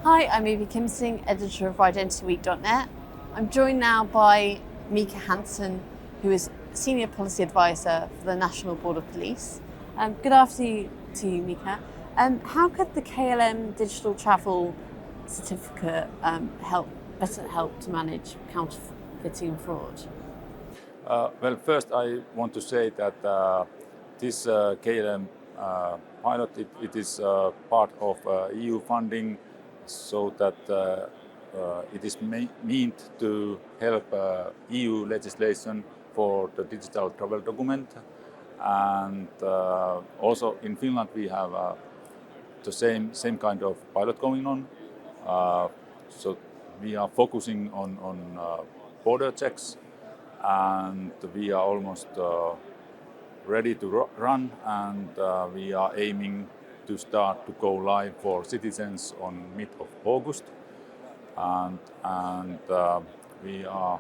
Hi, I'm Mika Hansson, editor of IdentityWeek.net. I'm joined now by Mika Hansson, who is Senior Policy Advisor for the National Board of Police. Good afternoon to you, Mika. How could the KLM Digital Travel Certificate better help to manage counterfeiting and fraud? Well, first I want to say that this KLM pilot, it is part of EU funding, so that it is meant to help EU legislation for the digital travel document. And also in Finland we have the same kind of pilot going on. So we are focusing on border checks, and we are almost ready to run, and we are aiming to start to go live for citizens on mid of August, and we are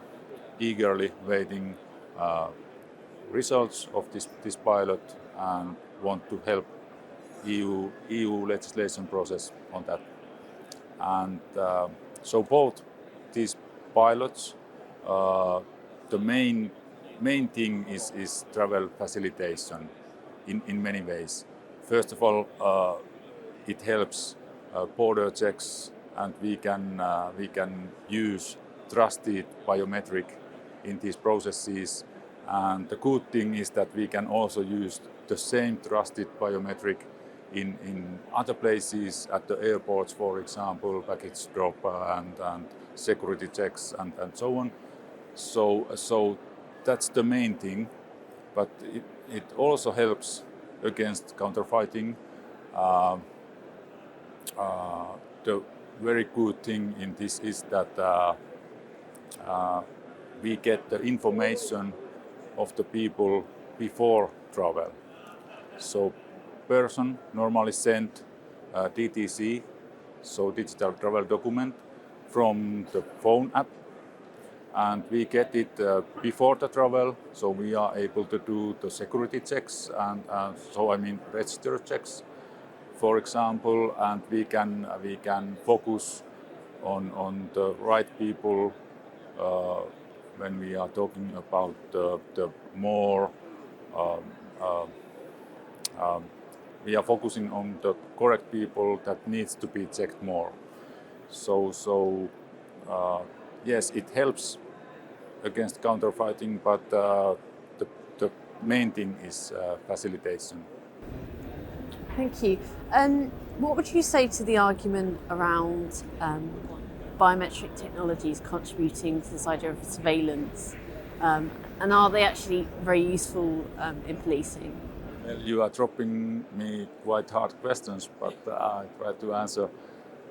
eagerly waiting results of this pilot and want to help EU legislation process on that. And so both these pilots, the main thing is travel facilitation in many ways. First of all, it helps border checks, and we can use trusted biometric in these processes. And the good thing is that we can also use the same trusted biometric in other places, at the airports, for example, package drop and security checks and so on. So that's the main thing, but it also helps against counterfeiting. The very good thing in this is that we get the information of the people before travel. So person normally send DTC, so digital travel document, from the phone app, and we get it before the travel, so we are able to do the security checks and register checks, for example, and we can focus on the right people when we are talking about the more we are focusing on the correct people that needs to be checked more. So yes, it helps against counterfeiting, but the main thing is facilitation. Thank you. What would you say to the argument around biometric technologies contributing to this idea of surveillance? And are they actually very useful in policing? Well, you are dropping me quite hard questions, but I try to answer.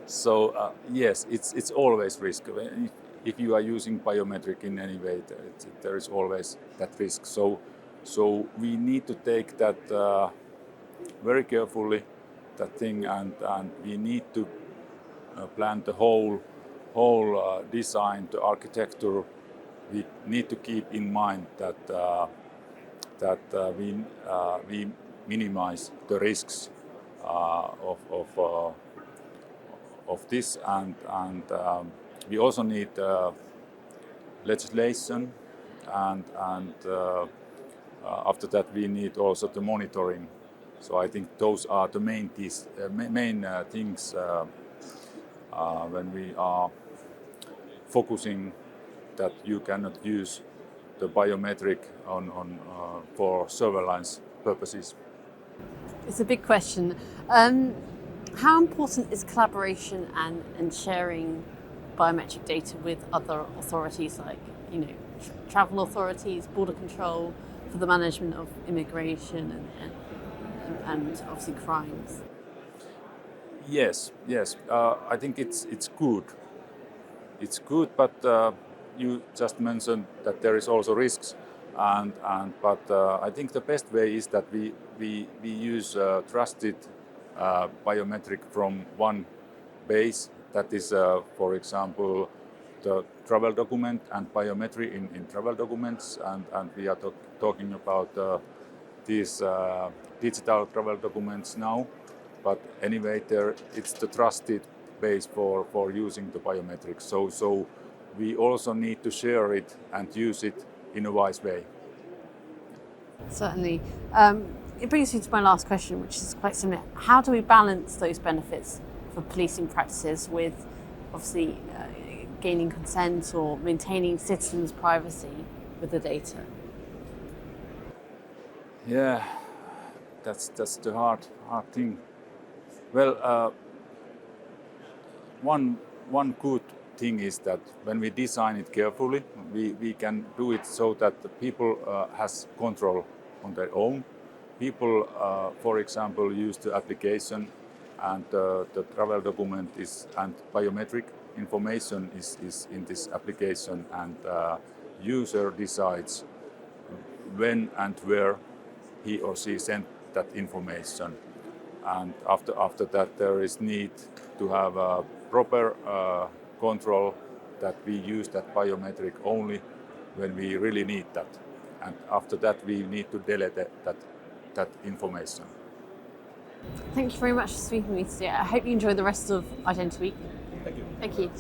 So yes, it's always risk. If you are using biometric in any way, there is always that risk. So we need to take that very carefully, that thing, and we need to plan the whole design, the architecture. We need to keep in mind that we minimize the risks of this, and we also need legislation, and after that we need also the monitoring. So I think those are the main things when we are focusing that you cannot use the biometric on for surveillance purposes. It's a big question. How important is collaboration and sharing biometric data with other authorities, like travel authorities, border control, for the management of immigration and obviously crimes? Yes. I think it's good. It's good, but you just mentioned that there is also risks, but I think the best way is that we use trusted biometric from one base. That is, for example, the travel document and biometry in travel documents, and we are talking about these digital travel documents now. But anyway, it's the trusted base for using the biometrics. So we also need to share it and use it in a wise way. Certainly. It brings me to my last question, which is quite similar. How do we balance those benefits for policing practices with obviously gaining consent or maintaining citizens' privacy with the data? Yeah, that's the hard thing. Well, one good thing is that when we design it carefully, we can do it so that the people has control on their own. People, for example, use the application and the travel document and biometric information is in this application, and user decides when and where he or she sent that information. And after that, there is need to have a proper control that we use that biometric only when we really need that. And after that, we need to delete that information. Thank you very much for speaking with me today. I hope you enjoy the rest of Identity Week. Thank you. Thank you.